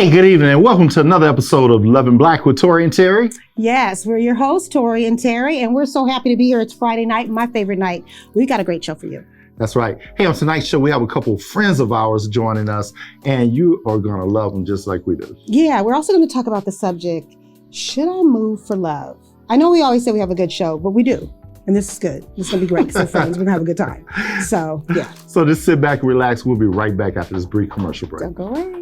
Hey, good evening, and welcome to another episode of Loving Black with Tory and Teri. Yes, we're your hosts, Tory and Teri, and we're so happy to be here. It's Friday night, my favorite night. We got a great show for you. That's right. Hey, on tonight's show, we have a couple of friends of ours joining us, and you are going to love them just like we do. Yeah, we're also going to talk about the subject, should I move for love? I know we always say we have a good show, but we do. And this is good. It's going to be great because we're friends. We're going to have a good time. So, yeah. So just sit back and relax. We'll be right back after this brief commercial break. Don't go away.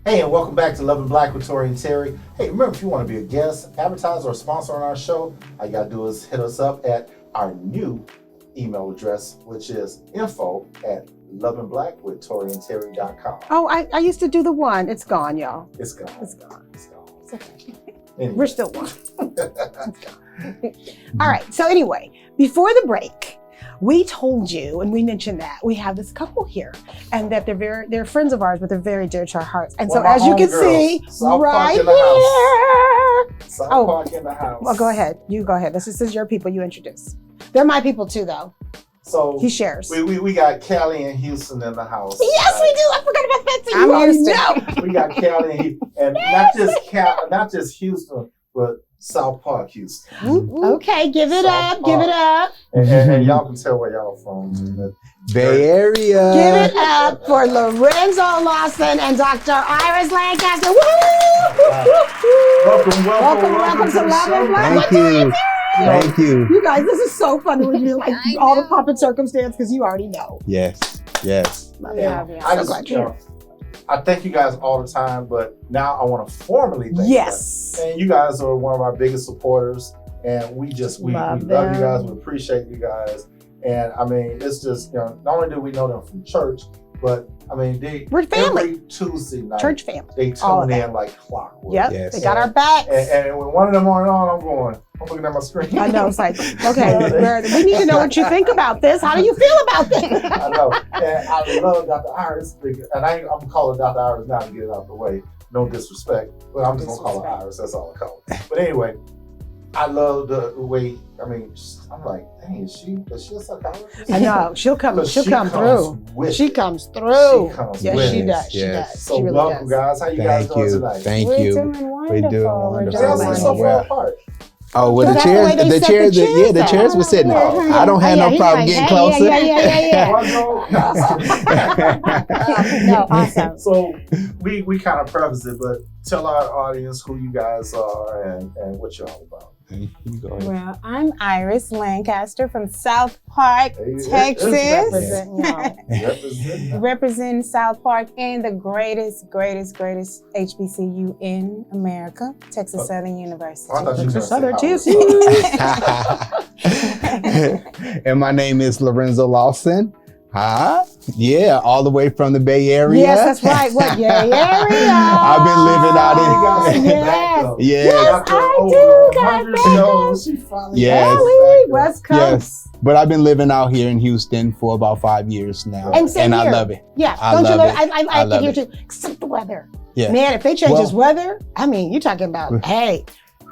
Hey, and welcome back to Loving Black with Tory and Teri. Hey, remember, if you want to be a guest, advertiser, or sponsor on our show, all you got to do is hit us up at our new email address, which is info@lovingblack.com. Oh, I used to do the one. It's gone, y'all. It's gone. It's gone. It's gone. It's okay. Anyway. We're still one. All right. So anyway, before the break, we told you, and we mentioned that we have this couple here, and that they're friends of ours, but they're very dear to our hearts. And so, as you can see, right here, South Park in the house. Well, go ahead. You go ahead. This is your people. You introduce. They're my people too, though. So he shares. We got Callie and Houston in the house. Yes, we do. I forgot about that too. I'm Houston. We got Callie and not just Houston, but South Park, Houston. Okay, give it South up. Give it up. And y'all can tell where y'all from. Bay Area. Give it up for Lorenzo Lawson and Dr. Iris Lancaster. Woo! Welcome to Loving Black. Thank you. You guys, this is so fun to reveal like all the puppet circumstance because you already know. Yes. Yeah. I just, I thank you guys all the time, but now I want to formally thank you guys. And you guys are one of our biggest supporters, and we love you guys. We appreciate you guys, and I mean, it's just not only do we know them from church, but I mean, we're family. Every Tuesday night, church family. They tune in like clockwork. Yep, yes. They got our backs. And when one of them aren't on, I'm looking at my screen. I know, it's like, okay, we need to know what you think about this. How do you feel about this? I know, and I love Dr. Iris, and I'm calling Dr. Iris now to get it out of the way. No disrespect, but I'm just gonna call her Iris. That's all I call her. But anyway, I love the way. I mean, I'm like, dang, is she a psychologist? I know. She'll come through. She comes through. She does. She does. So she really welcome, guys. How you guys doing tonight? Thank We're you. doing wonderful. We're doing We're so far apart. Oh, well, the chairs were sitting. I don't have no problem getting closer. Yeah. No, awesome. So we kind of preface it, but tell our audience who you guys are and what you're all about. Well, I'm Iris Lancaster from South Park, Texas. Representing South Park and the greatest HBCU in America, Texas Southern University. Texas Southern TSU. And my name is Lorenzo Lawson. Yeah, all the way from the Bay Area. Yes, that's right. What Bay Area? I've been living out in. Yes, I do. Yes. West Coast. Yes. But I've been living out here in Houston for about 5 years now. And I love it. Yeah, I love it. I like to hear it. too. Except the weather. Yeah. Man, if they change this weather, I mean, you're talking about, hey,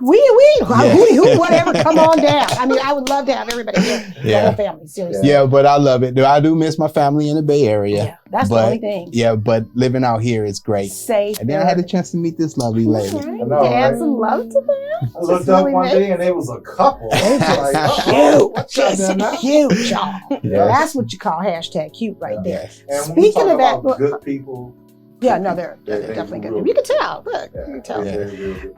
whatever, come on down. I mean, I would love to have everybody here, the whole family, seriously. Yeah, but I love it. I do miss my family in the Bay Area. Yeah, that's the only thing. Yeah, but living out here is great. Safe. And then I had a chance to meet this lovely lady. Right. I know, add some love to them. I looked up one day and it was a couple. Cute, y'all. Yeah. That's what you call hashtag cute right there. And speaking of that, good people. Yeah, no, they're definitely good. You can tell. Look, you can tell.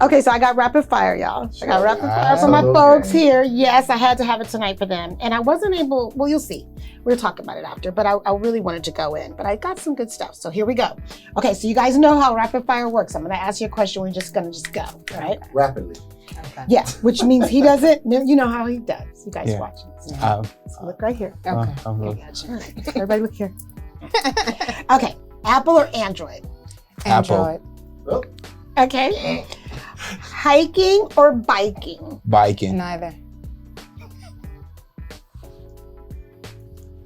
Okay, so I got rapid fire, y'all. I got rapid fire for my folks here. Yes, I had to have it tonight for them. And I wasn't able, well, you'll see. We'll talk about it after, but I really wanted to go in. But I got some good stuff. So here we go. Okay, so you guys know how rapid fire works. I'm going to ask you a question. We're just going to go, right? Rapidly. Okay. Yeah, which means he doesn't, you know how he does. You guys watching. So look right here. Okay. Gotcha. Everybody look here. Okay. Apple or Android? Android. Oh. Okay. Hiking or biking? Biking. Neither.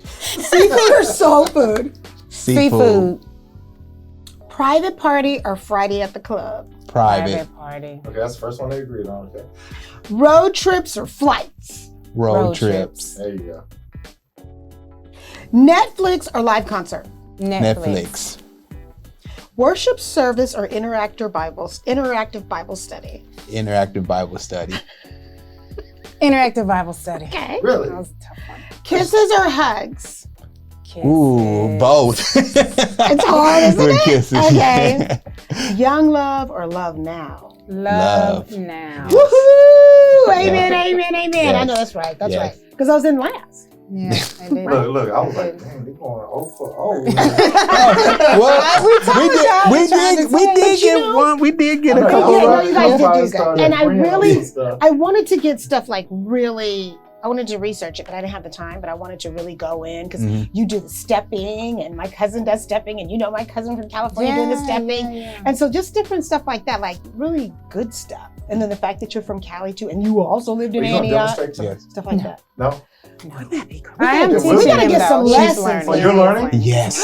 Seafood or soul food? Seafood. Private party or Friday at the club? Private party. Okay, that's the first one they agreed on. Okay. Road trips or flights? Road trips. There you go. Netflix or live concert? Netflix. Worship service or interactive Bible study? Interactive Bible study. Interactive Bible study. Okay. Really? That was a tough one. Kisses or hugs? Kisses. Ooh, both. It's hard, isn't it? Kisses. Okay. Young love or love now? Love now. Woohoo! Amen, amen, amen. Yes. I know that's right. That's right. Because I was in last. Yeah, I did. Look, I was like, dang, they're going 0 for 0. Well, we did get a couple. No, you guys did do good. And I wanted to get stuff like really, I wanted to research it, but I didn't have the time, but I wanted to really go in because you do the stepping and my cousin does stepping and you know my cousin from California doing the stepping. Yeah. And so just different stuff like that, like really good stuff. And then the fact that you're from Cali too, and you also lived in Antioch, stuff like that. No. Wouldn't that be great? I am we gotta get some lessons. Oh, you're learning? Yes.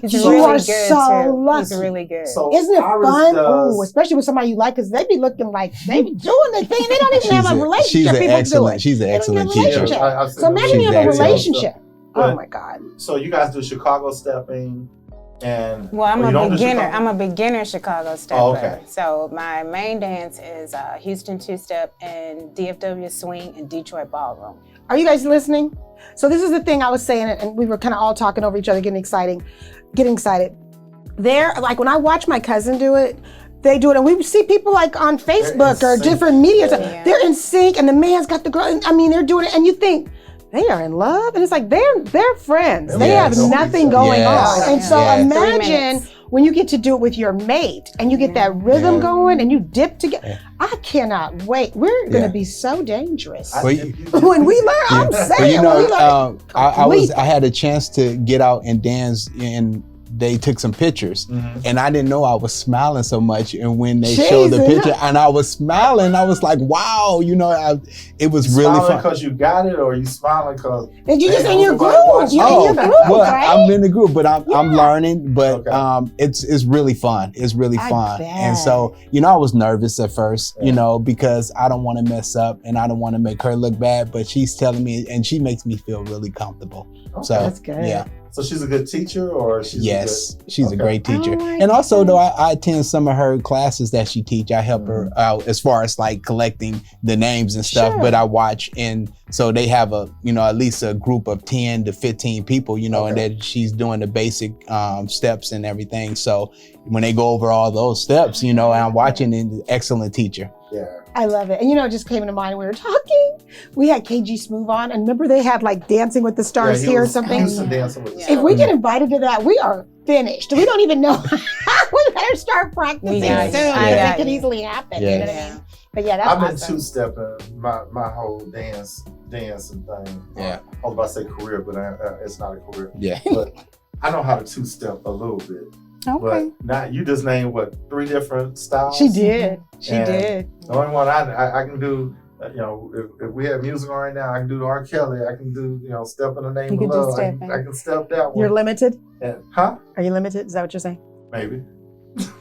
He's You really are good so too. lucky. He's really good. So Isn't it Iris fun? does- Ooh, especially with somebody you like, because they be looking like they be doing the thing. They don't even have a relationship. She's an excellent They don't have a teacher. relationship. So imagine you have a She's excellent. relationship. Oh my God. So you guys do Chicago stepping and Well, I'm you don't a do beginner. Chicago? I'm a beginner Chicago stepper. Oh, okay. So my main dance is Houston two-step and DFW swing and Detroit ballroom. Are you guys listening? So this is the thing I was saying, and we were kind of all talking over each other, getting excited. There, like when I watch my cousin do it, they do it, and we see people like on Facebook or different media. Yeah. They're in sync, and the man's got the girl. I mean, they're doing it, and you think they are in love, and it's like they're friends. They have nothing going on, and so imagine when you get to do it with your mate, and you get that rhythm going, and you dip together. I cannot wait. We're going to be so dangerous. When we learn, I'm saying, I had a chance to get out and dance and they took some pictures and I didn't know I was smiling so much. And when they showed the picture and I was smiling, I was like, wow, it was really fun. Because you got it, or you smiling because you just in your groove? Right? I'm in the group, but I'm learning. But it's really fun. It's really fun. And so I was nervous at first, because I don't want to mess up and I don't want to make her look bad. But she's telling me, and she makes me feel really comfortable. So that's good. Yeah. So she's a good teacher, or she's a great teacher. And also, though, I attend some of her classes that she teach. I help her out as far as like collecting the names and stuff. But I watch, and so they have at least a group of 10 to 15 people, and then she's doing the basic steps and everything. So when they go over all those steps, and I'm watching an excellent teacher. Yeah. I love it. And it just came into mind when we were talking. We had KG Smooth on, and remember they had like Dancing with the Stars here or something? Dancing with the Stars. If we get invited to that, we are finished. We don't even know. We better start practicing soon because it could easily happen. You know what I mean? But yeah, that's I've awesome. been two-stepping my whole dance and thing. Yeah. I was about to say career, but it's not a career. Yeah. But I know how to two-step a little bit. Okay. But now you just named 3 different styles? She did. The only one I can do, if we have music on right now, I can do R. Kelly. I can do, Step in the Name of Love. I can step that one. You're limited? Huh? Are you limited? Is that what you're saying? Maybe.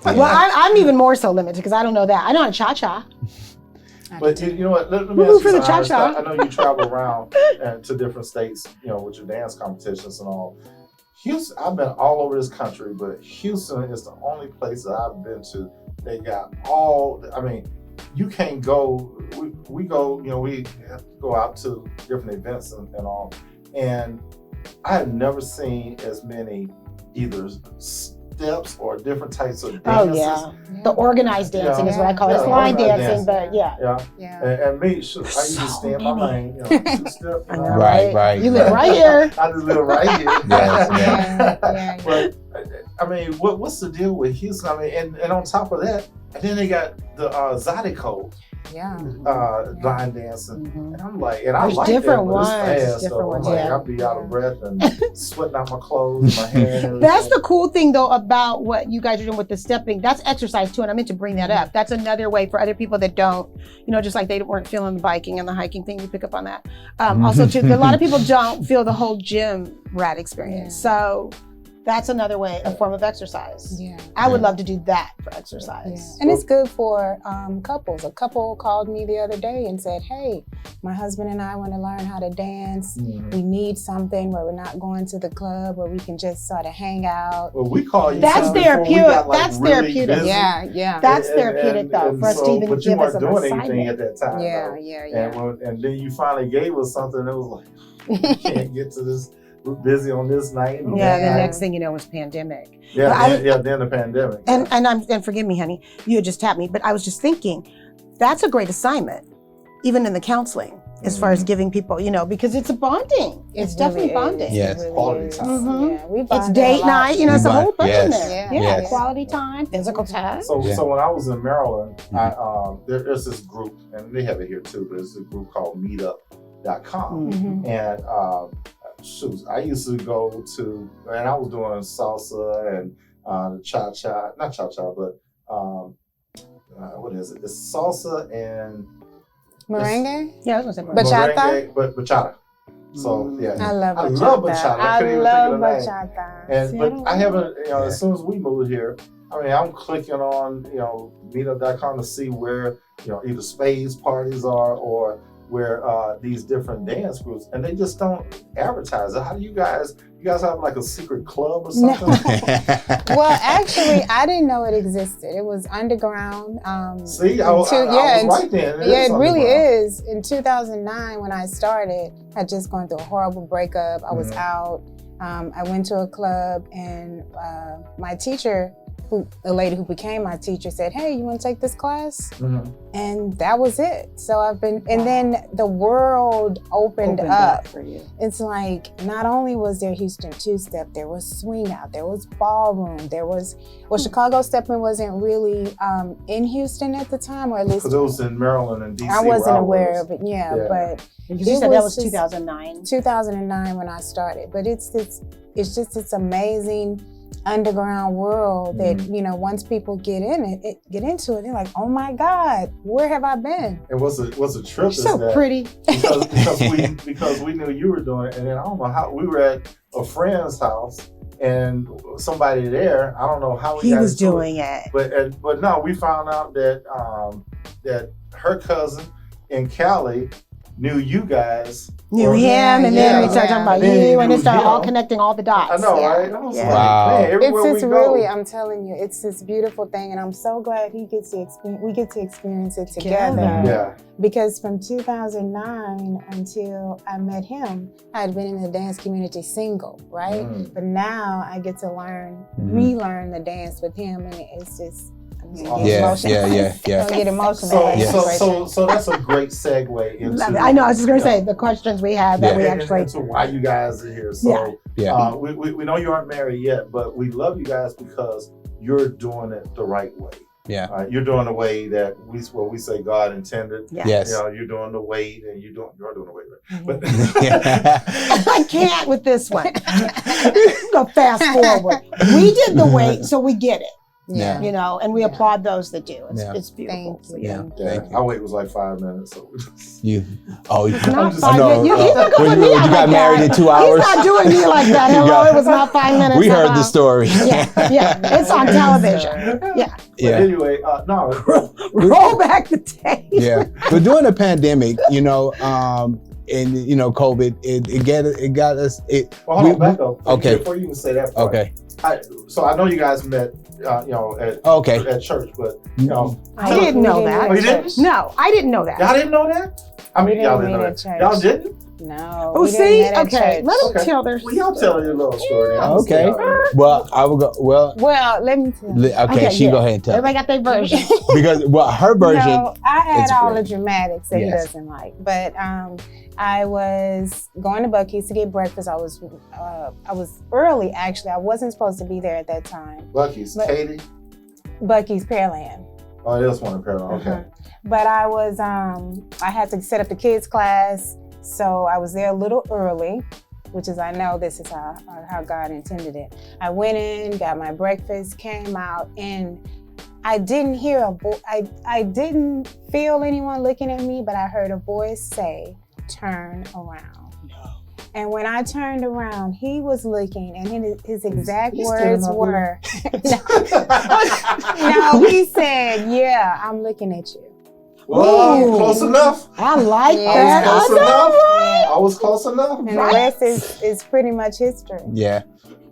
Well, I'm even more so limited because I don't know that. I know how to cha-cha. But you know what? Let me Woo ask for you the something. cha-cha. I know you travel around to different states, you know, with your dance competitions and all. Houston, I've been all over this country, but Houston is the only place that I've been to. They got all. I mean, you can't go. We go. You know, we have to go out to different events and all. And I have never seen as many either steps or different types of dances. Oh yeah, the organized dancing is what I call it. It's line dancing, but yeah. And me, shoot, I used to stay in my lane, you know, 2-step. You know, Right. You live right here. I just live right here. Yes, But I mean, what's the deal with Houston? I mean, and on top of that, and then they got the Zydeco. Line dancing, and I'm like, and I There's like different that, ones, but it's fast, different ones, I'm like, yeah. I'll be out of breath and sweating out my clothes, my hair. And That's the cool thing though about what you guys are doing with the stepping. That's exercise too, and I meant to bring that up. That's another way for other people that don't, you know, just like they weren't feeling the biking and the hiking thing. You pick up on that. Also, too, a lot of people don't feel the whole gym rat experience. So that's another way, a form of exercise. I would love to do that for exercise. And it's good for couples. A couple called me the other day and said, hey, my husband and I want to learn how to dance. We need something where we're not going to the club, where we can just sort of hang out. Well, we call you. That's therapeutic. That's therapeutic. Busy. Yeah. That's therapeutic though, for us to even but you give us weren't an doing assignment. anything at that time. And then you finally gave us something that was like, you can't get to this. We're busy on this night. And the next thing you know was pandemic. Then the pandemic. And forgive me, honey, you had just tapped me, but I was just thinking, that's a great assignment, even in the counseling, as far as giving people, you know, because it's a bonding. It's definitely bonding. Yes. Quality time. It's date night, you know, it's a whole bunch in there. Yes. Quality time, physical time. So when I was in Maryland, there's this group, and they have it here too, but it's a group called meetup.com. And I used to go to, and I was doing salsa and cha-cha, not cha-cha, but what is it? It's salsa and merengue? Yeah, I was gonna say bachata. Merengue, but bachata. So I love bachata. I love bachata. I couldn't even think of the name. Bachata. And but I haven't, you know, as soon as we moved here, I mean, I'm clicking on, you know, meetup.com to see where, you know, either spades parties are or where these different dance groups, and they just don't advertise it. How do you guys have like a secret club or something? No. Well, actually, I didn't know it existed. It was underground. See, I was right then. It really is. In 2009, when I started, I had just gone through a horrible breakup. I was out. I went to a club, and my teacher, the lady who became my teacher, said, hey, you want to take this class? And that was it. So and then the world opened up for you. It's like, not only was there Houston two-step, there was swing out, there was ballroom, there was, Chicago stepping wasn't really in Houston at the time, or at least. Because it was in Maryland and DC. I wasn't aware of it, but. Because you said that was 2009. 2009 when I started, but it's just this amazing underground world that, you know, once people get into it, they're like, oh my God, where have I been? And what's a trip is so that pretty. because we knew you were doing it, and then I don't know how we were at a friend's house and somebody there, I don't know how he was doing it. But no, we found out that that her cousin in Cali knew you guys. Knew him, and then we started talking about you, and it started all connecting all the dots. I know, right? I was like, wow. man, everywhere it's we really, go. I'm telling you, it's this beautiful thing, and I'm so glad we get to experience it together. Yeah. Because from 2009 until I met him, I had been in the dance community single, right? But now I get to relearn the dance with him, and it's just. Yeah. Get emotional. So that's a great segue into. I know. I was just gonna say the questions we had that we actually. Into why you guys are here. So we know you aren't married yet, but we love you guys because you're doing it the right way. Yeah. You're doing the way that we say God intended. Yeah. Yes. You know, you're doing the way, and you're doing the way. Right? But I can't with this one. Go fast forward. We did the wait, so we get it. Yeah. You know, and we applaud those that do. It's beautiful. Thank you. Yeah. Our wait was like 5 minutes. So It's not just- 5 no, minutes. He's not gonna put me you out got like married that. in 2 hours. He's not doing me like that. Hello, it was not 5 minutes. We heard the story. Yeah, it's on television. Yeah. But anyway, no. Roll back the tape. Yeah. But during the pandemic, you know, and you know, COVID, it got us. Well, hold on, back up. Okay. Before you even say that part. Okay. So I know you guys met, you know, at church, but you know, I didn't know that. Oh, you didn't? No, I didn't know that. Y'all didn't know that? I mean, y'all didn't know that. church. Y'all didn't? No. Oh, we see, didn't meet at okay, church. let them tell their Well, y'all telling your little story. Now. Okay. Well, I will go. Well, Let me tell you. okay, she go ahead and tell. Everybody got their version. Because her version. No, I had it's all great. the dramatics that he doesn't like. But I was going to Buc-ee's to get breakfast. I was early, actually. I wasn't supposed to be there at that time. Buc-ee's, Katie? Buc-ee's Pearland. Oh, there's one in Pearland. Okay. But I was, I had to set up the kids' class. So I was there a little early, which is, I know this is how God intended it. I went in, got my breakfast, came out, and I didn't hear I didn't feel anyone looking at me, but I heard a voice say, "Turn around." And when I turned around, he was looking, and his exact words were, no, he said, "Yeah, I'm looking at you." Whoa, close enough. I like Yeah. that. I was close enough. Yeah. I was close enough. And the rest is pretty much history. Yeah.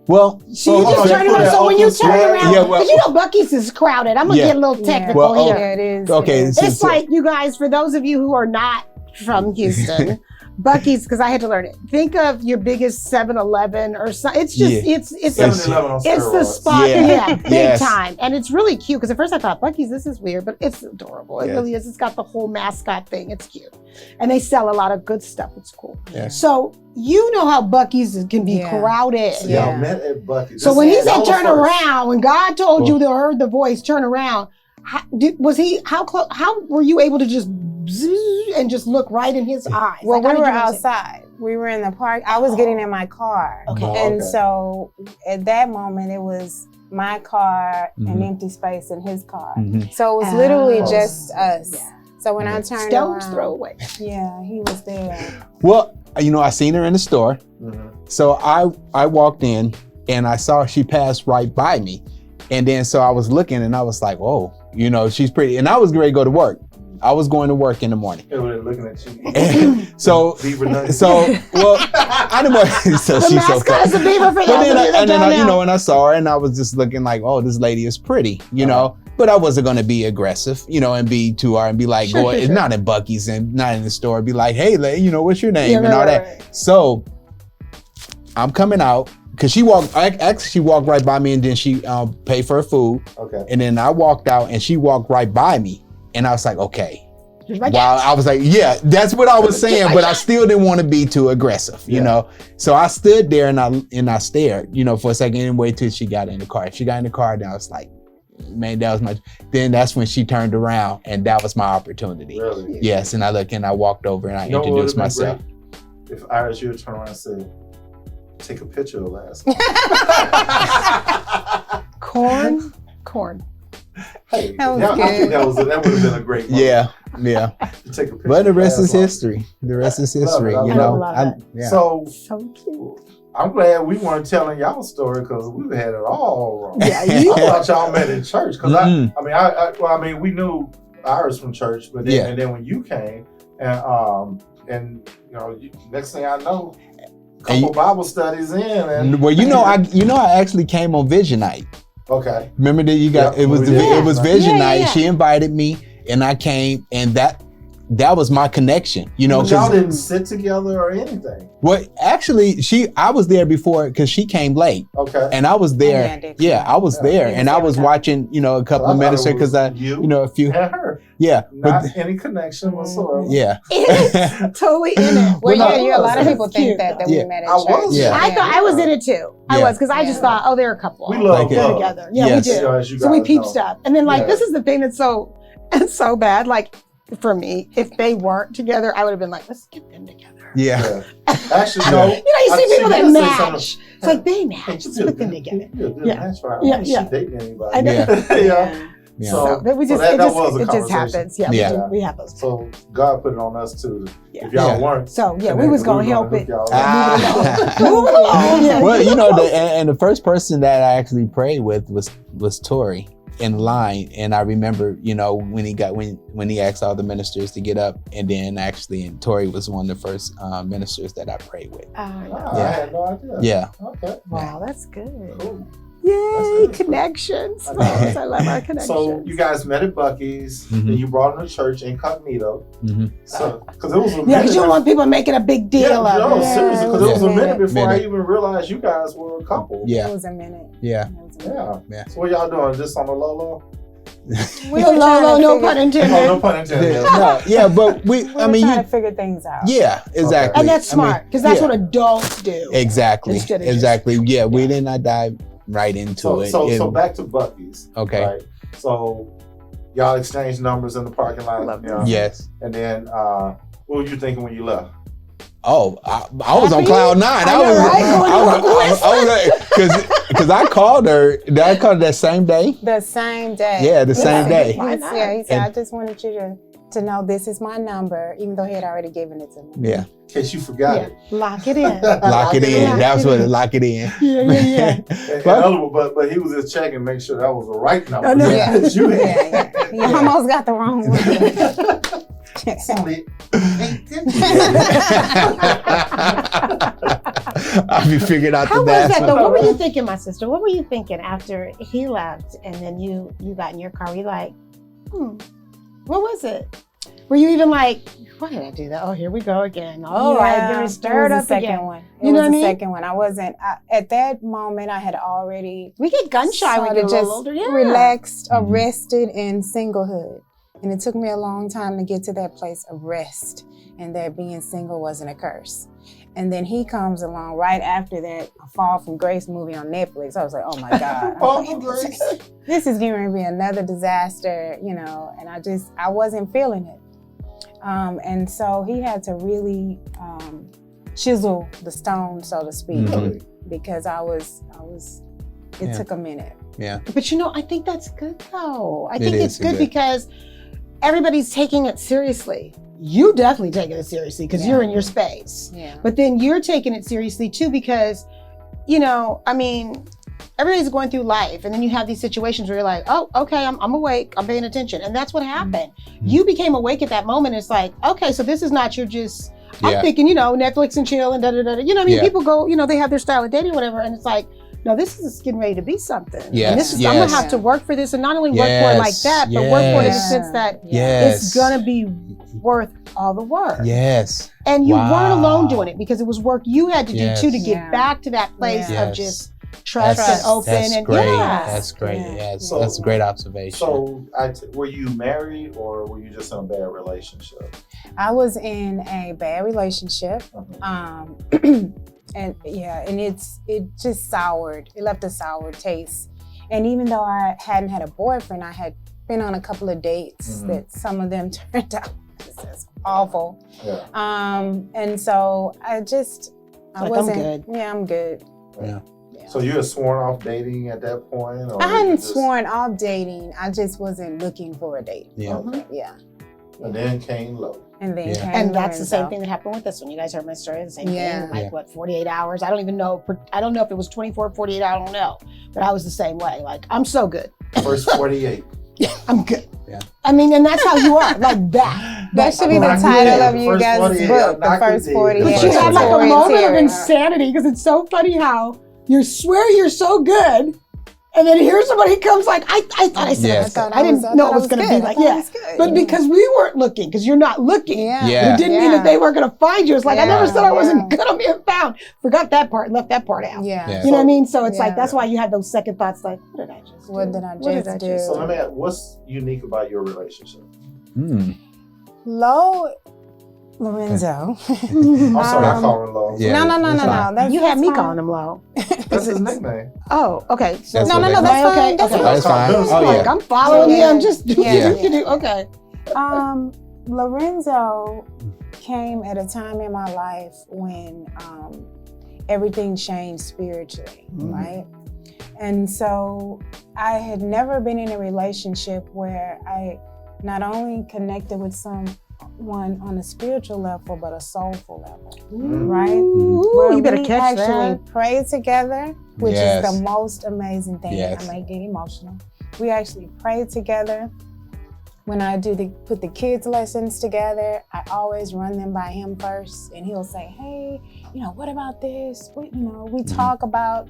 Well, So you hold just on, turn you put around. that So when you open turn swag. around, Yeah, well- because you know Buc-ee's is crowded. I'm gonna Yeah. get a little technical Well, here. Yeah, it is. okay. It's like, you guys, for those of you who are not from Houston, Buc-ee's, because I had to learn it. Think of your biggest 7-Eleven or something. It's just, it's 7-Eleven on it's the steroids. spot, Yeah. big Yes. time. And it's really cute, because at first I thought, Buc-ee's, this is weird, but it's adorable. It Yes. really is. It's got the whole mascot thing. It's cute. And they sell a lot of good stuff. It's cool. Yes. So you know how Buc-ee's can be Yeah. crowded. So y'all Yeah. met at Buc-ee's. So when he said Y'all turn were first. around, when God told you to heard the voice, turn around, how were you able to just zzz and just look right in his eyes? Well, Like, how we did were you know it? outside. We were in the park. I was getting in my car. Okay. Oh, And okay. so at that moment, it was my car, an Mhm. empty space in his car. Mhm. So it was literally Oh. just us. Yeah. So when I turned Stone's around, throw away. yeah, he was there. Well, you know, I seen her in the store. Mhm. So I walked in and I saw she passed right by me. And then so I was looking and I was like, oh, you know, she's pretty. And I was ready to go to work. I was going to work in the morning. They were looking at you. So, Beaver nuggets. so, well, I didn't want so The she's so mascot is funny. a beaver for But those then, of you that and then don't you know. know, when I saw her and I was just looking like, oh, this lady is pretty, you know, but I wasn't going to be aggressive, you know, and be to her and be like, Sure, go, sure, it's sure. not in Buc-ee's and not in the store, be like, hey, you know, what's your name Yeah, and right, all right, that. right. So I'm coming out because she walked right by me and then she paid for her food. Okay. And then I walked out and she walked right by me. And I was like, okay. She's like, Wow, I was like, yeah, that's what I was saying, but I still didn't want to be too aggressive, you Yeah. know. So I stood there and I stared, you know, for a second and waited till she got in the car. If she got in the car, then I was like, man, that was my. Then that's when she turned around and that was my opportunity. Really? Yes, and I looked and I walked over and I You know what introduced would've been myself. great? If Iris, you would turn around and say, take a picture of last. corn. Hey, That was I think good. that would have been a great moment. Yeah. To take a picture. But the of rest is last one. history. The rest is Love it. history, I you love know. it. Yeah. So So cute. I'm glad we weren't telling y'all story because we had it all wrong. Yeah, I you. thought y'all met in church because Mm-mm. I mean, we knew Iris from church, but then Yeah. and then when you came and you know, next thing I know, And couple Bible studies in and Well, you know, I actually came on Vision Night. okay. Remember that you got Yep, it was we the, did. it was Yeah. Vision Yeah, Night. yeah. She invited me, and I came, and that was my connection. You know, But y'all 'cause- didn't sit together or anything. well, actually, I was there before because she came late, Okay. and I was there. Yeah, I did. Yeah, I was Yeah. there, Yeah, and I same was time. watching, you know, a couple I of thought it ministers because was I, you you know, a few. and her. Yeah, Not but any connection whatsoever. yeah. Totally in it. Well, no, yeah, a lot of that's people think that Yeah. we met at I church. was. Yeah. I thought I was in it too. I Yeah. was because I just Yeah. thought, oh, they're a couple. We love Like They're it. love. together. Yeah, Yes. we You do. know, as you So we guys peep know. stuff, and then like Yeah. this is the thing that's so bad. Like for me, if they weren't together, I would have been like, let's get them together. Yeah. Actually, no. You see people that match. It's like they Hey, match. Let's put them together. You're a good Yeah. match for her. Yeah, She dating anybody. I know. Yeah. Yeah. So, So we just, that it just, was a it just conversation. happens. Yeah, Yeah. we have those. So God put it on us too. Yeah. If y'all Yeah. weren't, So yeah, we connected, was gonna were help hook it. y'all up. Move it along. Yeah. Well, you know, and the first person that I actually prayed with was Tory in line, and I remember, you know, when he asked all the ministers to get up, and then actually, Tory was one of the first ministers that I prayed with. Wow, I had no idea. Yeah. Okay. Wow, that's good. Cool. Yay, That's connections. I know. Yes, I love our connections. So you guys met at Buc-ee's, Mhm. and you brought him to church incognito. Mm-hmm. So, because it was a yeah, minute. because you don't want people making a big deal Yeah, of no, it. seriously, because it was a Yeah. minute before I Minute. even realized you guys were a couple. Yeah. It was a minute. Yeah. It was a minute. Yeah. Yeah. So what y'all doing? Just on the low? We No, were trying to no figure- pun Oh, intended. no pun intended. No, yeah, but We were trying to figure things out. yeah, exactly. And that's I mean, smart, because that's yeah. what adults do. Exactly. Instead of just- Exactly. Yeah, we did not dive right into So, it. so back to Buc-ee's. Okay. Right? So y'all exchanged numbers in the parking lot. Love you know, Yes. And then what were you thinking when you left? Oh, I was on Happy? cloud nine. I know, right? Because I called her. Did I call her that same day? The same day. Yeah, the same day. Why He not? said, I And- just wanted you to know this is my number, even though he had already given it to me. Yeah. In case you forgot Yeah. it. Lock it in. Lock it in. That's what lock it in. Yeah. But he was just checking, make sure that was the right number. I know. Yeah. that you had. Yeah. You almost got the wrong one. Solid. I'll be figuring out How the was that last though? one. What were you thinking, my sister? What were you thinking after he left and then you got in your car? Were you like, what was it? Were you even like, why did I do that? Oh, here we go again. Oh, I get stirred it up was the second again. one. It You know was what I the mean? second one. I wasn't at that moment. I had already We get gun shy when sorta we're a little older. Yeah. relaxed, Mhm. arrested in singlehood, and it took me a long time to get to that place of rest, and that being single wasn't a curse. And then he comes along right after that, a Fall from Grace movie on Netflix. I was like, oh my God. Fall from Grace. This is going to be another disaster, you know, and I wasn't feeling it. And so he had to really chisel the stone, so to speak, Mhm. because it Yeah. took a minute. Yeah. But you know, I think that's good though. I It think is it's good good. because everybody's taking it seriously. You definitely taking it seriously because Yeah. you're in your space. Yeah. But then you're taking it seriously too because, you know, I mean, everybody's going through life and then you have these situations where you're like, oh, okay, I'm awake, I'm paying attention. And that's what happened. You became awake at that moment. It's like, okay, so this is not your just, I'm Yeah. thinking, you know, Netflix and chill and da-da-da. You know what I mean? Yeah. People go, you know, they have their style of dating or whatever. And it's like, no, this is getting ready to be something. Yes, And this is, I'm yes. gonna have to work for this and not only work for it like Yes, that, but work for it in the yes. sense that Yes. it's gonna be worth all the work. Yes. And you Wow. weren't alone doing it because it was work you had to Yes. do too to get Yeah. back to that place Yes. of just trust That's- and open That's and great. yeah. That's great. Yeah. Yes. So- That's a great observation. So, were you married or were you just in a bad relationship? I was in a bad relationship. Mhm. And it just soured. It left a sour taste. And even though I hadn't had a boyfriend, I had been on a couple of dates Mhm. that some of them turned out just awful. Yeah. And so I Like, I'm wasn't. good. Yeah, I'm good. Yeah. So you had sworn off dating at that point? Or I you hadn't just- sworn off dating. I just wasn't looking for a date. Yeah. Okay. Yeah. And then came low. And then Yeah. came And that's the same Lorenzo. thing that happened with this one. You guys heard my story, the same Yeah. thing. Like Yeah. what, 48 hours? I don't even know. I don't know if it was 24 or 48, I don't know. But I was the same way. Like, I'm so good. First 48. I'm good. Yeah. I mean, and that's how you are, like that. That should be the Knock it title dead. of you First guys' 48, book, The knock it First dead. 48. But you had like a Tory and moment of Teri. insanity because it's so funny how you swear you're so good, and then here somebody comes like, I thought I said Yes. I, I didn't know it was going to be like, yeah. But because we weren't looking, because you're not looking, Yeah. it didn't mean that they weren't going to find you. It's like, I never Yeah. said I wasn't good on being found. Forgot that part, left that part out. Yeah. Yeah. You know what I mean? So it's like, Yeah. that's why you have those second thoughts like, what did I just do? What did I What just do? So let me ask, what's unique about your relationship? Mm. Lorenzo. I'm sorry, I call him low. Yeah. No. that's fine. That's, You had me fine. calling him low. That's his nickname. Oh, okay. So That's No, what no, they- no, that's Okay, fine. That's okay. That's fine. Oh like, yeah. I'm following you. I'm just Yeah. okay. Um, Lorenzo came at a time in my life when everything changed spiritually, right? And so I had never been in a relationship where I not only connected with someone on a spiritual level, but a soulful level, right? Ooh, you better catch that. Actually prayed together, which Yes. is the most amazing thing. Yes. I may get emotional. We actually prayed together. When I put the kids' lessons together, I always run them by him first, and he'll say, "Hey, what about this?" We talk about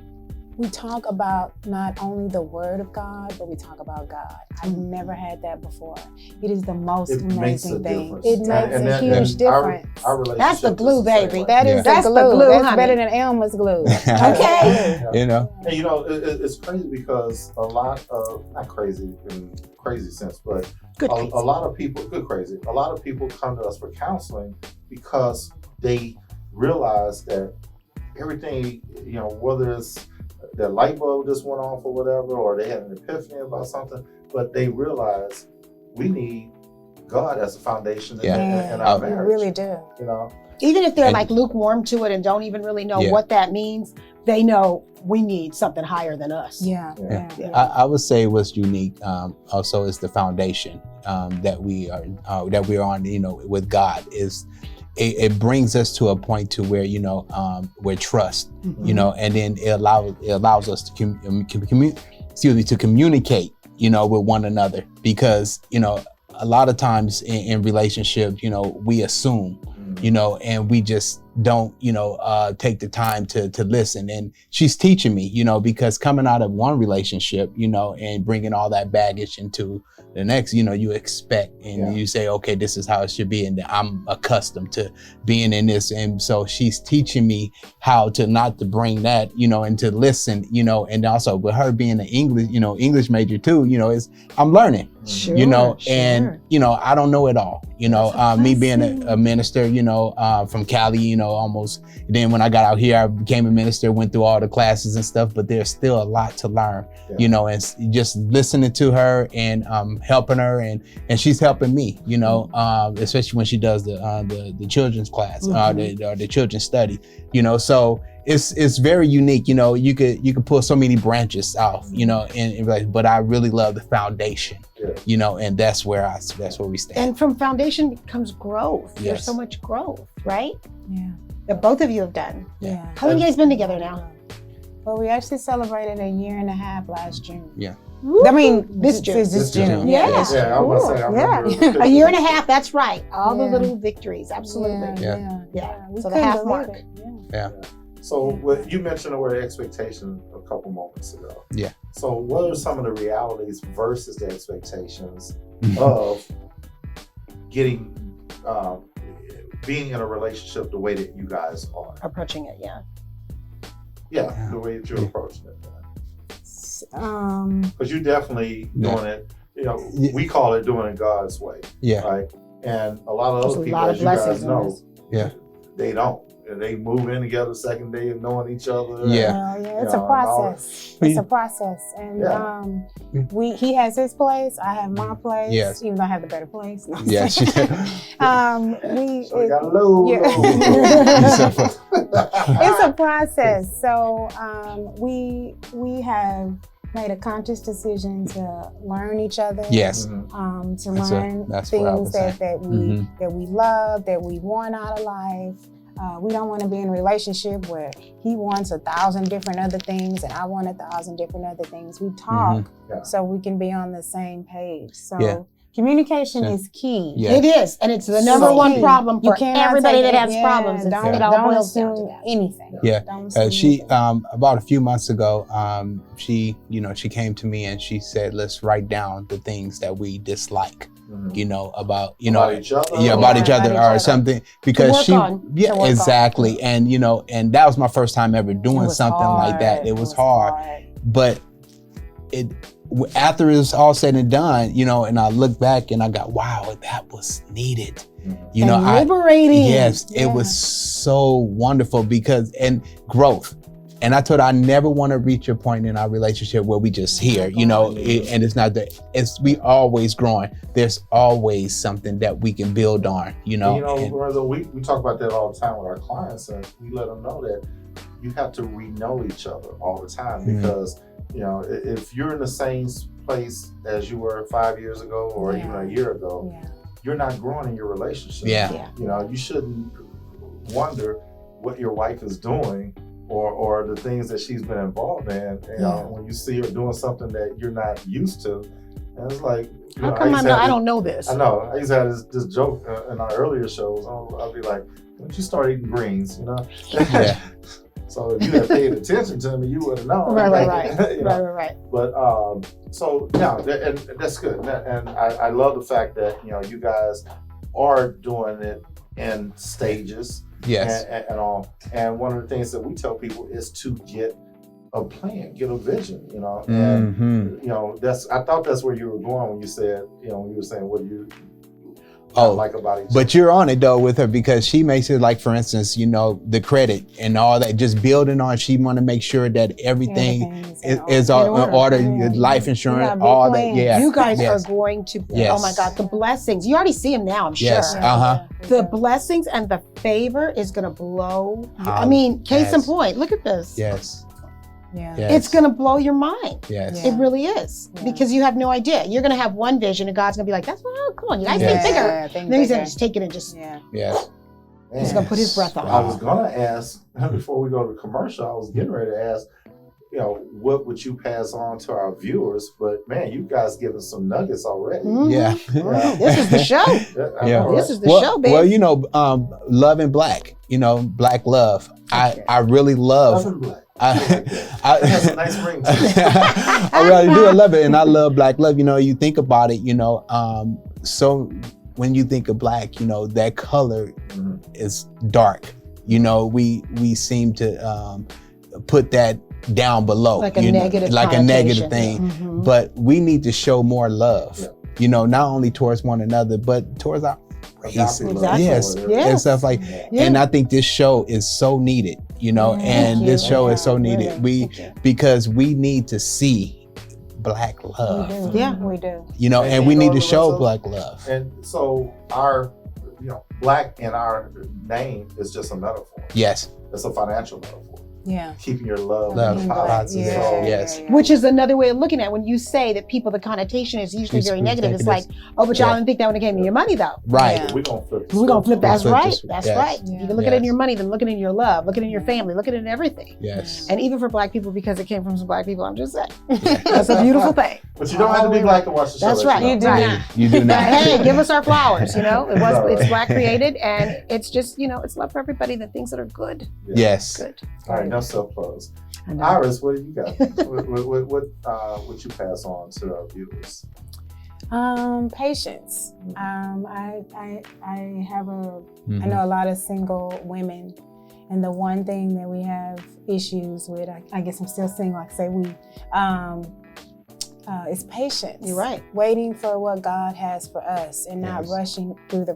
not only the Word of God, but we talk about God. I've never had that before. It is the most amazing thing. It makes a huge difference. That's the glue, baby. That is That's the the glue. glue, That's honey. better than Elmer's glue. Okay. And it's crazy because a lot of, not crazy in crazy sense, but a lot of people come to us for counseling because they realize that everything, whether it's their light bulb just went off or whatever, or they had an epiphany about something, but they realize we need God as a foundation in our marriage. We really do. Even if they're like lukewarm to it and don't even really know what that means, they know we need something higher than us. Yeah. I would say what's unique also is the foundation that we are on, with God is. It brings us to a point to where where trust, and then it allows us to communicate, with one another, because a lot of times in relationships, we assume, and we just don't, take the time to listen. And she's teaching me, because coming out of one relationship, and bringing all that baggage into the next, you expect and you say, okay, this is how it should be. And I'm accustomed to being in this. And so she's teaching me how to not to bring that, and to listen, and also with her being an English major too, I'm learning, and, I don't know it all, me being a minister, from Cali, almost. Then when I got out here, I became a minister, went through all the classes and stuff, but there's still a lot to learn, and just listening to her and helping her, and she's helping me, especially when she does the children's class, the children's study, so it's very unique. You could pull so many branches off, but I really love the foundation, and that's where we stand. And from foundation comes growth. Yes. There's so much growth, right? Yeah. That both of you have done. Yeah. How long have you guys been together now? Well, we actually celebrated 1.5 years last June. Yeah. I mean, this June. This June. Yeah. Yeah, I was gonna say, I remember. 1.5 years, that's right. All the little victories, absolutely. Yeah. We So the couldn't half believe mark. it. Yeah. So you mentioned the word expectation a couple moments ago. Yeah. So what are some of the realities versus the expectations of getting, being in a relationship the way that you guys are? Approaching it, The way that you're approaching it. Um, Because you definitely doing it, we call it doing it God's way. Yeah. Right? And a lot of There's other a people, lot of as you guys blessings in know, this. they don't. And they move in together second day of knowing each other. Yeah. it's a process. It's a process. And he has his place, I have my place. Yes. Even though I have the better place. No. Yes. So we got a low. It's a process. So we have made a conscious decision to learn each other. Yes. To learn things that we love, that we want out of life. We don't want to be in a relationship where he wants 1,000 different other things and I want 1,000 different other things. We talk so we can be on the same page. So communication is key. Yeah. It is, and it's the number one problem for everybody that has problems. Don't assume anything. Yeah. Don't assume She anything. about a few months ago, she came to me and she said, let's write down the things that we dislike. About each other or something, because exactly. And and that was my first time ever doing something like that. It was hard. But after it was all said and done, and I look back and I got, wow, that was needed. Liberating. It was so wonderful and growth. And I told her I never want to reach a point in our relationship where we just here, you know, and it's not that, we always growing. There's always something that we can build on, you know. Lorenzo, we talk about that all the time with our clients, and we let them know that you have to re-know each other all the time, because, you know, if you're in the same place as you were 5 years ago or even a year ago, you're not growing in your relationship. You know, you shouldn't wonder what your wife is doing or the things that she's been involved in. You know, when you see her doing something that you're not used to, and it's like, how come I don't know this? I know. I used to have this joke in our earlier shows. I'll be like, "Don't you start eating greens?" You know. So if you had paid attention to me, you would have known. Right. But so yeah, and that's good. And I love the fact that, you know, you guys are doing it in stages. Yes. And all. And one of the things that we tell people is to get a plan, get a vision, you know. And you know, I thought that's where you were going when you said, you know, when you were saying what you like about each other. But you're on it though with her, because she makes it, like, for instance, you know, the credit and all that, just building on. She want to make sure that everything is in order. Life insurance, all that. You guys are going to, oh my God, the blessings. You already see them now, I'm sure. The blessings and the favor is going to blow. I mean, case in point, look at this. It's going to blow your mind. It really is. Because you have no idea. You're going to have one vision and God's going to be like, that's what, come on, you guys think bigger. Then he's going to just take it and just, he's going to put his breath on. I was going to ask, before we go to commercial, I was getting ready to ask, you know, what would you pass on to our viewers? But man, you guys giving some nuggets already. This is the show. This is the show, baby. Well, you know, loving Black, you know, Black love. I really love. Loving Black. That's a nice ring to it. I really do. I love it. And I love Black love. You know, you think about it, you know, so when you think of Black, you know, that color is dark. You know, we seem to put that down below. Like a negative like a negative thing. But we need to show more love, you know, not only towards one another, but towards our race. And stuff like and I think this show is so needed, you know, and this show is so needed. Because we need to see Black love. We do. You know, and we need to show Black love. And so our, you know, Black in our name is just a metaphor. Yes. It's a financial metaphor. Keeping your love Yes. Which is another way of looking at it. When you say that people, the connotation is usually very negative. It's like, oh, but y'all didn't think that when it came to your money, though. Right. We're going to flip. We're going to flip. That's right. That's right. Yeah. You can look at it in your money, then look at it in your love, look at it in your family, look at it in everything. Yes. And even for Black people, because it came from some Black people, I'm just saying. That's a beautiful thing. But you don't have to be Black to watch the show. That's right. You do not. You do not. Hey, give us our flowers, you know. It's Black created, and it's just, you know, it's love for everybody, the things that are good. Yes. Good. All right, no self-close. Iris, what do you got? what you pass on to our viewers? Patience. I have I know a lot of single women, and the one thing that we have issues with, I guess I'm still single, like say we, is patience. You're right. Waiting for what God has for us and not rushing through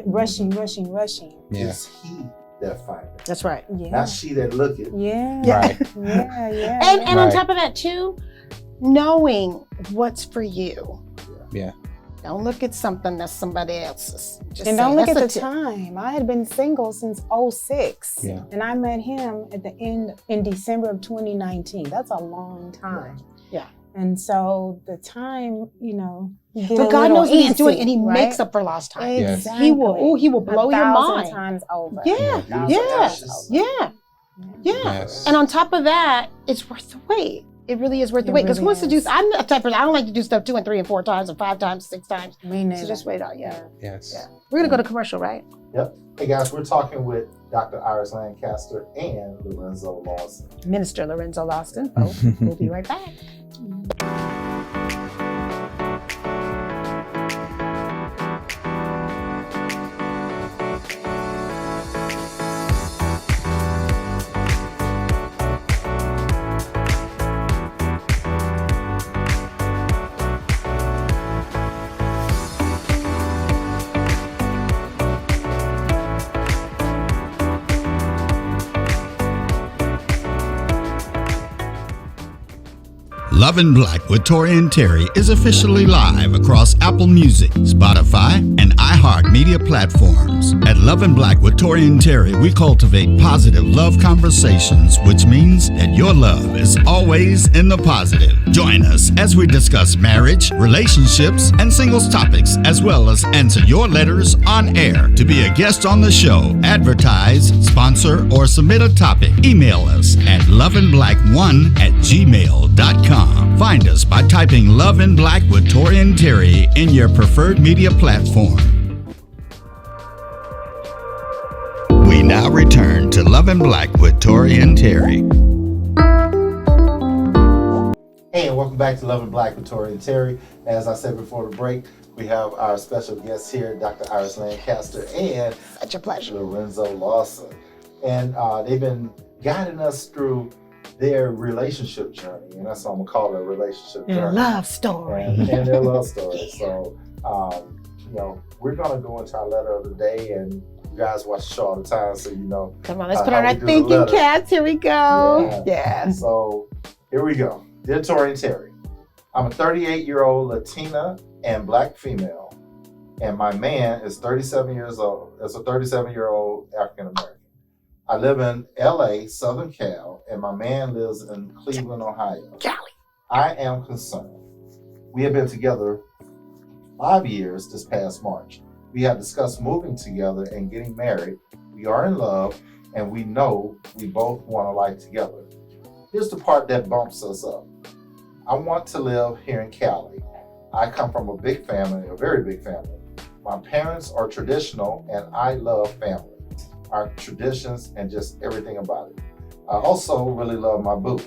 rushing. Yeah. It's He that find it. That's right. Not she that look it. Right. And on top of that too, knowing what's for you. Don't look at something that's somebody else's. And don't look at the time. I had been single since 2006. And I met him at the end in December of 2019. That's a long time. And so the time, you know, but God knows what He's doing, and He makes up for lost time. Exactly. He will blow your mind. 1,000 times over. And on top of that, it's worth the wait. It really is worth the wait. Because who wants to do? I'm the type of person, I don't like to do stuff 2 and 3 and 4 times and 5 times, 6 times. Me neither. So just wait out. We're gonna go to commercial, right? Yep. Hey guys, we're talking with Dr. Iris Lancaster and Lorenzo Lawson. Minister Lorenzo Lawson. We'll be right back. Love in Black with Tory and Teri is officially live across Apple Music, Spotify, and iHeartMedia platforms. At Love in Black with Tory and Teri, we cultivate positive love conversations, which means that your love is always in the positive. Join us as we discuss marriage, relationships, and singles topics, as well as answer your letters on air. To be a guest on the show, advertise, sponsor, or submit a topic, email us at loveandblack1@gmail.com. Find us by typing Love in Black with Tory and Teri in your preferred media platform. We now return to Love in Black with Tory and Teri. Hey, and welcome back to Love in Black with Tory and Teri. As I said before the break, we have our special guests here, Dr. Iris Lancaster and Such a pleasure. Lorenzo Lawson. And they've been guiding us through their relationship journey, and that's what I'm gonna call it, a relationship Their journey. love story. And their love story. So, we're gonna go into our letter of the day, and you guys watch the show all the time, so you know. Come on, let's put how on our we do the thinking letter. caps. Here we go. Yeah. So here we go. Dear Tory and Teri, I'm a 38-year-old Latina and Black female, and my man is 37 years old. It's a 37-year-old African American. I live in LA, Southern Cal, and my man lives in Cleveland, Ohio. Cali. I am concerned. We have been together 5 years this past March. We have discussed moving together and getting married. We are in love, and we know we both want a life together. Here's the part that bumps us up. I want to live here in Cali. I come from a big family, a very big family. My parents are traditional, and I love family, our traditions, and just everything about it. I also really love my boo.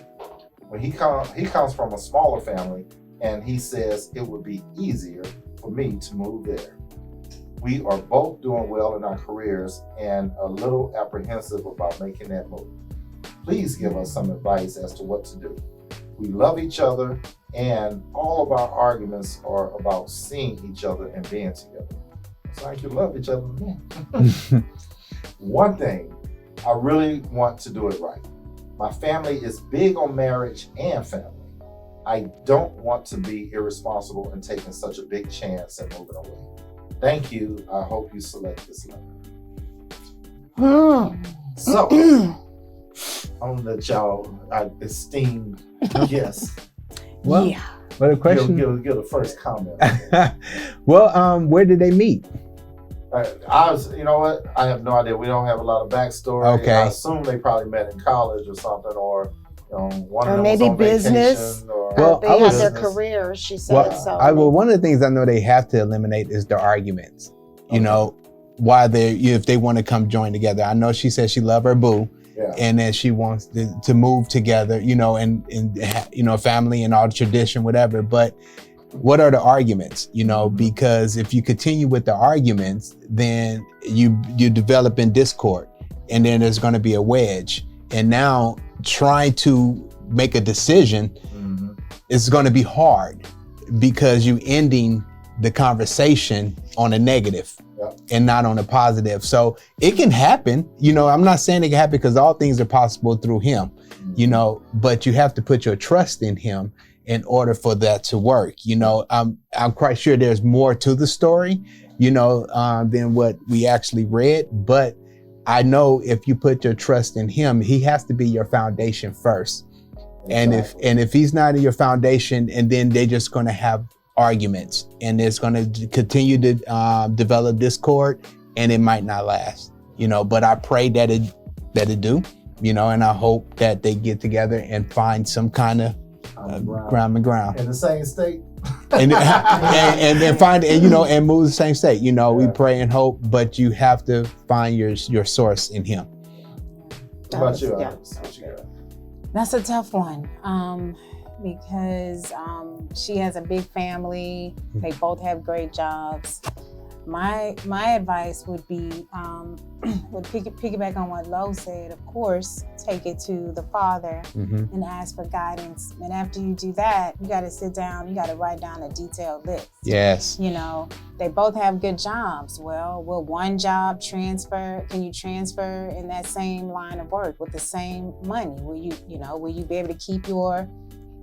When he comes from a smaller family, and he says it would be easier for me to move there. We are both doing well in our careers and a little apprehensive about making that move. Please give us some advice as to what to do. We love each other, and all of our arguments are about seeing each other and being together. It's like you love each other, man. One thing, I really want to do it right. My family is big on marriage and family. I don't want to be irresponsible in taking such a big chance and moving away. Thank you. I hope you select this letter. So, I'm gonna let y'all, esteemed guests, Well, Yeah. But a question. give the first comment. Well, where did they meet? You know what? I have no idea. We don't have a lot of backstory. Okay. I assume they probably met in college or something, or one Or of them maybe was on business. vacation, or Well, they I have was- their careers, she said. Well, one of the things I know they have to eliminate is their arguments. You know, why if they want to come join together. I know she said she loved her boo, Yeah. and then she wants to move together. And family and all the tradition, whatever. But what are the arguments? Because if you continue with the arguments, then you develop in discord, and then there's going to be a wedge. And now trying to make a decision is going to be hard because you ending the conversation on a negative and not on a positive. So it can happen. I'm not saying it can happen because all things are possible through him, but you have to put your trust in him in order for that to work. I'm quite sure there's more to the story, than what we actually read. But I know if you put your trust in him, he has to be your foundation first. Exactly. And if he's not in your foundation, and then they're just going to have arguments, and it's going to continue to develop discord, and it might not last. But I pray that it do. And I hope that they get together and find some kind of ground in the same state. and then find and move the same state. We pray and hope, but you have to find your source in him. What about you, Alex? What you got? That's a tough one because she has a big family. They both have great jobs. My advice would be, would piggyback on what Lo said, of course, take it to the father and ask for guidance. And after you do that, you got to sit down, you got to write down a detailed list. Yes. They both have good jobs. Well, will one job transfer? Can you transfer in that same line of work with the same money? Will you be able to keep your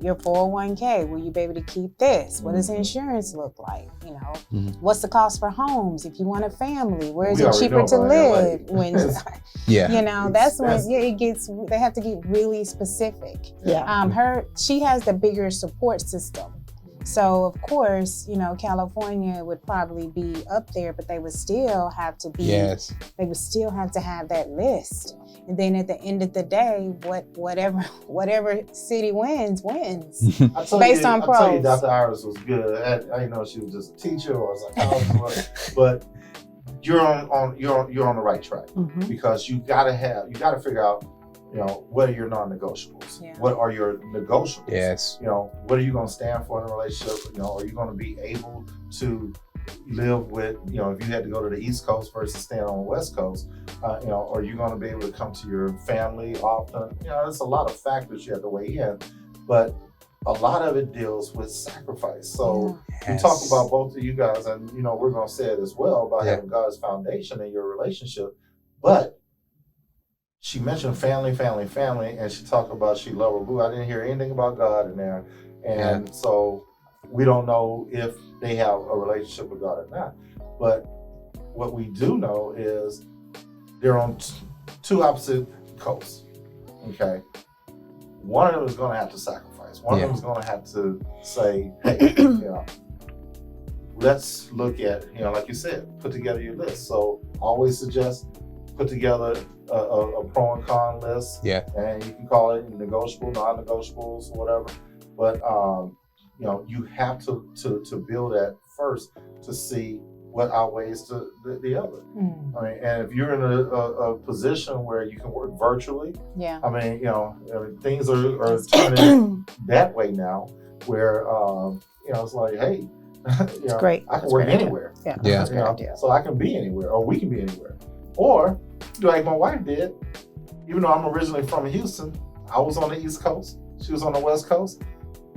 your 401k, will you be able to keep this? What does insurance look like? You know, what's the cost for homes? If you want a family, where is it cheaper to live? When, you know, that's when it gets, they have to get really specific. She has the bigger support system. So of course, you know, California would probably be up there, but they would still have to be, they would still have to have that list. And then at the end of the day, whatever city wins. Based on pros. I tell you, Dr. Iris was good. I didn't know she was just a teacher or a psychologist, but you're on the right track because you got to figure out, you know, what are your non-negotiables? Yeah. What are your negotiables? Yes. You know, what are you going to stand for in a relationship? You know, are you going to be able to live with, you know, if you had to go to the East Coast versus staying on the West Coast, you know, are you going to be able to come to your family often? You know, there's a lot of factors you have to weigh in, but a lot of it deals with sacrifice. So we talk about both of you guys, and, you know, we're going to say it as well about having God's foundation in your relationship, but she mentioned family, and she talked about she loved her boo. I didn't hear anything about God in there. And so we don't know if they have a relationship with God or not. But what we do know is they're on two opposite coasts, okay? One of them is going to have to sacrifice. One of them is going to have to say, hey, you know, let's look at, you know, like you said, put together your list. So always suggest put together a pro and con list. And you can call it negotiable, non-negotiables, whatever. But you know, you have to build that first to see what outweighs the other. I mean, and if you're in a position where you can work virtually, I mean, you know, things are turning that way now, where you know, it's like, hey, you know, great. I can work anywhere. That's a great idea. So I can be anywhere, or we can be anywhere. Or, like my wife did, even though I'm originally from Houston, I was on the East Coast, she was on the West Coast,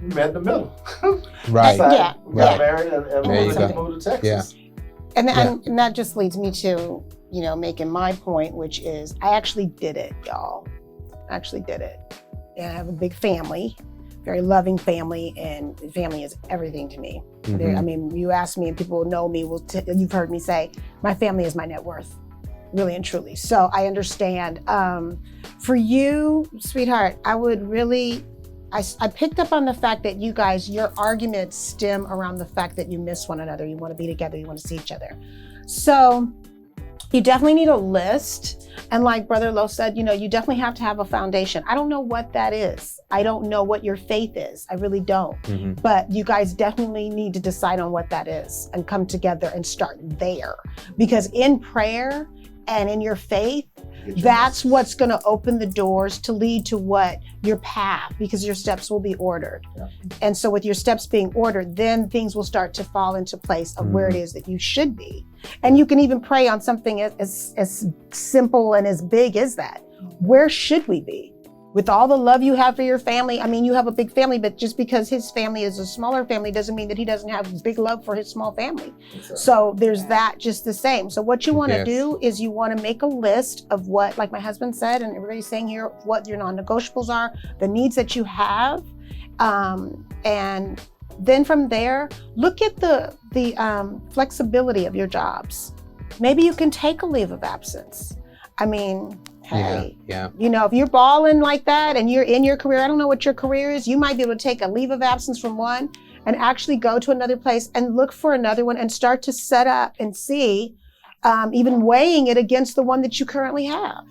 we met in the middle. We got married and moved to Texas. And that just leads me to, you know, making my point, which is I actually did it, y'all. I actually did it. And I have a big family, very loving family, and family is everything to me. I mean, you ask me and people know me, you've heard me say, my family is my net worth. Really and truly. So I understand. For you, sweetheart, I would really, I picked up on the fact that you guys, your arguments stem around the fact that you miss one another. You want to be together. You want to see each other. So you definitely need a list. And like Brother Lowe said, you know, you definitely have to have a foundation. I don't know what that is. I don't know what your faith is. I really don't. But you guys definitely need to decide on what that is and come together and start there. Because in prayer, and in your faith, that's what's going to open the doors to lead to what your path, because your steps will be ordered. And so with your steps being ordered, then things will start to fall into place of where it is that you should be. And you can even pray on something as simple and as big as that. Where should we be? With all the love you have for your family, I mean, you have a big family, but just because his family is a smaller family doesn't mean that he doesn't have big love for his small family. So there's that just the same. So what you want to do is you want to make a list of what, like my husband said, and everybody's saying here, what your non-negotiables are, the needs that you have. And then from there, look at the flexibility of your jobs. Maybe you can take a leave of absence. I mean, hey, you know, if you're balling like that and you're in your career, I don't know what your career is, you might be able to take a leave of absence from one and actually go to another place and look for another one and start to set up and see, even weighing it against the one that you currently have.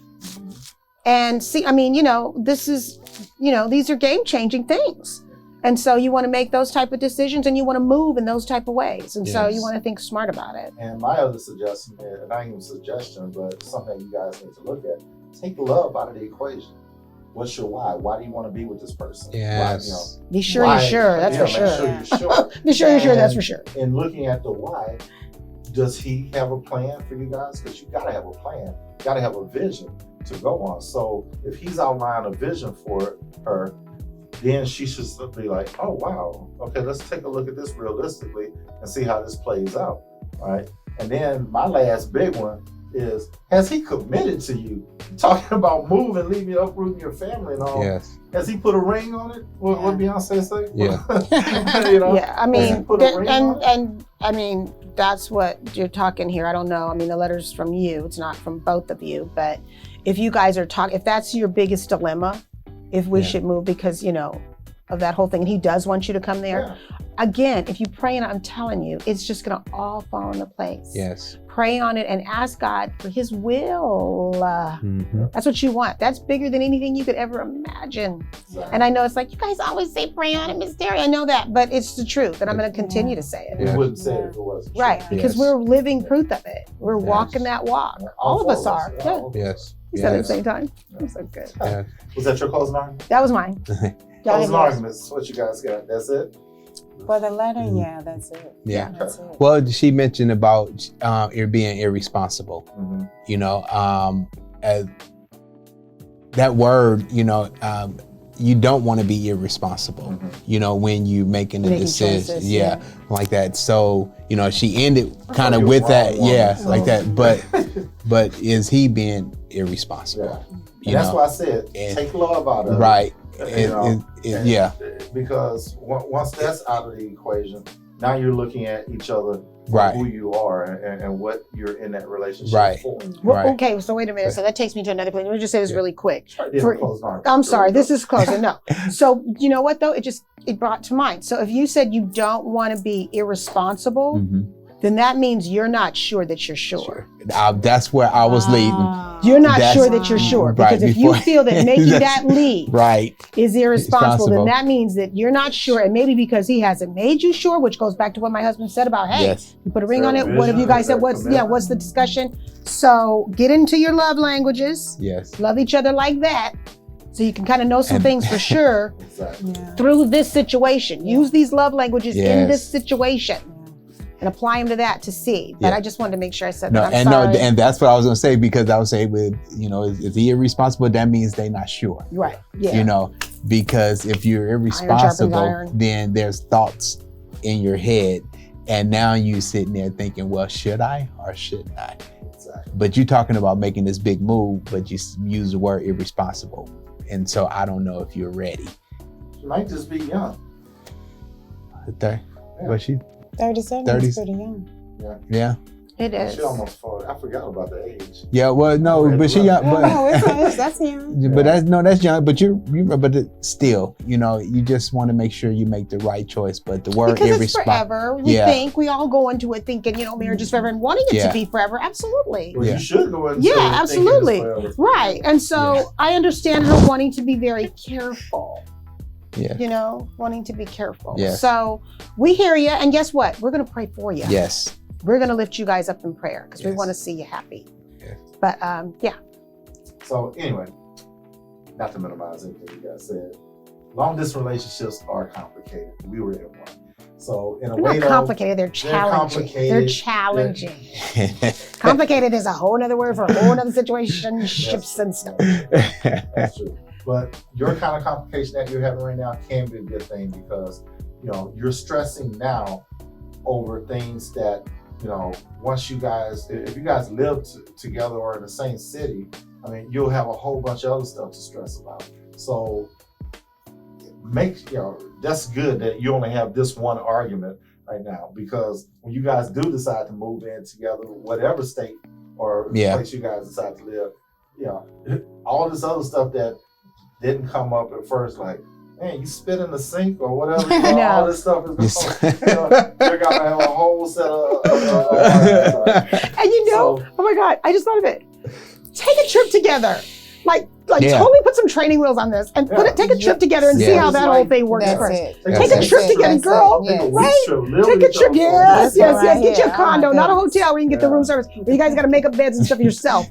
And see, I mean, you know, this is, you know, these are game-changing things. And so you want to make those type of decisions and you want to move in those type of ways. And so you want to think smart about it. And my other suggestion, not even a suggestion, but something you guys need to look at, take love out of the equation. What's your why? Why do you want to be with this person? Why, you know, be sure you're sure, that's for sure. Make sure you're sure. Be sure you're sure, that's for sure. And looking at the why, does he have a plan for you guys? Because you got to have a plan. You got to have a vision to go on. So if he's outlined a vision for her, then she should be like, oh, wow, okay, let's take a look at this realistically and see how this plays out, right? And then my last big one, is, has he committed to you? Talking about moving, leaving, uprooting your family and all. Yes. Has he put a ring on it? What Beyonce say? Yeah. You know? Yeah, I mean, and I mean, that's what you're talking here. I don't know. I mean, the letter's from you. It's not from both of you. But if you guys are talking, if that's your biggest dilemma, if we should move because, you know, of that whole thing, and he does want you to come there. Again, if you pray, and I'm telling you, it's just gonna all fall into place. Yes. Pray on it and ask God for his will. That's what you want. That's bigger than anything you could ever imagine. Exactly. And I know it's like, you guys always say pray on it, Miss Teri. I know that, but it's the truth, and I'm gonna continue to say it. We wouldn't say it if it wasn't true. Right, because we're living proof of it. We're walking that walk. All of us are. Yes. You said it at the same time. That was so good. Yeah. Was that your closing argument? That was mine. Closing arguments. What you guys got? That's it? For the letter, that's it. Yeah. That's it. Well, she mentioned about it being irresponsible. You know, that word, you know, you don't want to be irresponsible, you know, when you making a decision. Choices, like that. So, you know, she ended kind of with that. Like that. But is he being irresponsible? And that's why I said, take love out of it. Right. Because once that's out of the equation, now you're looking at each other for who you are and what you're in that relationship for. Well, okay, so wait a minute. So that takes me to another place. Let me just say this really quick. I'm sorry, this is closing. No. So you know what though? It brought to mind. So if you said you don't want to be irresponsible, then that means you're not sure that you're sure. That's where I was leading. You're not sure that you're sure. Because if you feel that making that leap is irresponsible, then that means that you're not sure. And maybe because he hasn't made you sure, which goes back to what my husband said about, hey, you put a ring on it. What have you guys said? What's the discussion? So get into your love languages. Yes. Love each other like that. So you can kind of know some things for sure through this situation. Use these love languages in this situation. And apply them to that to see. But I just wanted to make sure I said that. And that's what I was gonna say, because I would say with, you know, if he irresponsible, that means they're not sure. Right. Yeah. You know, because if you're irresponsible, then there's thoughts in your head. And now you sitting there thinking, well, should I or shouldn't I? Exactly. But you're talking about making this big move, but you use the word irresponsible. And so I don't know if you're ready. She might just be young. 30. But she 37 is pretty young. Yeah. It is. She almost 40. I forgot about the age. Yeah, well, no, but she young. That's young. But that's young. But still, you know, you just want to make sure you make the right choice. But the word because it's forever. We all go into it thinking, you know, marriage is forever and wanting it to be forever. Absolutely. Well, you should go into it. Absolutely. Right. And so I understand her wanting to be very careful. Yeah. You know, wanting to be careful. Yeah. So we hear you, and guess what? We're going to pray for you. Yes. We're going to lift you guys up in prayer because we want to see you happy. Yes. But So anyway, not to minimize anything you guys said, long distance relationships are complicated. We were in one. So in a way, not complicated. They're challenging. They're challenging. Complicated is a whole other word for a whole other situation. Ships and stuff. That's true. But your kind of complication that you're having right now can be a good thing because, you know, you're stressing now over things that, you know, once you guys, if you guys live together or in the same city, I mean, you'll have a whole bunch of other stuff to stress about. So that's good that you only have this one argument right now, because when you guys do decide to move in together, whatever state or place you guys decide to live, you know, all this other stuff that didn't come up at first, like, man, you spit in the sink or whatever. You know, all this stuff is you're gonna have a whole set of and you know, oh my God, I just thought of it. Take a trip together. Like totally put some training wheels on this and take a trip together and see how that whole thing works first. Take a trip together, girl. Right? Take a trip. Yes. Get you a condo, not a hotel where you can get the room service. Where you guys got to make up beds and stuff yourself.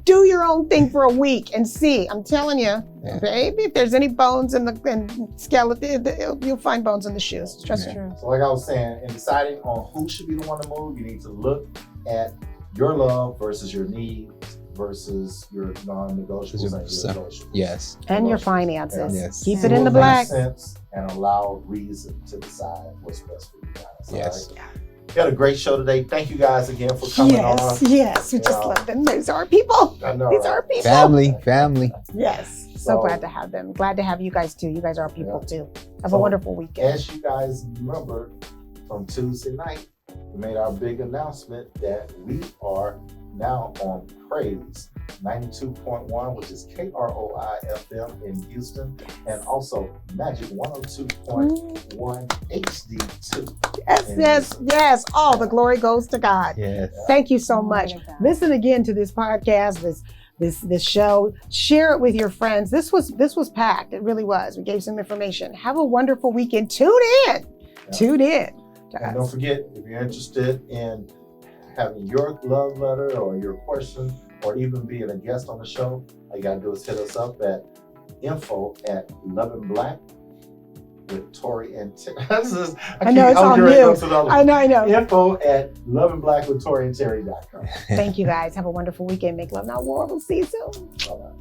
Do your own thing for a week and see. I'm telling you, baby, if there's any bones in the skeleton, you'll find bones in the shoes. Trust me. So like I was saying, in deciding on who should be the one to move, you need to look at your love versus your needs versus your non-negotiables. Yes. And your finances. Yes. Keep it in the black. Sense and allow reason to decide what's best for you guys. Yes. Right? We had a great show today. Thank you guys again for coming on. Yes, we just love them. These are our people. I know, These are our people. Family. Yes. So glad to have them. Glad to have you guys too. You guys are our people too. Have a wonderful weekend. As you guys remember, from Tuesday night, we made our big announcement that we are now on Praise 92.1, which is KROI FM in Houston, and also Magic 102.1 HD2. Yes. All the glory goes to God. Yes. Thank you so much. Listen again to this podcast, this show. Share it with your friends. This was packed. It really was. We gave some information. Have a wonderful weekend. Tune in. And don't forget, if you're interested in having your love letter or your question, or even being a guest on the show, all you gotta do is hit us up at info@loveandblack with Tory and Teri. I know it's on you. I know. Info@loveandblack with Tory and Teri.com. Thank you guys. Have a wonderful weekend. Make love, not war. We'll see you soon. Bye-bye.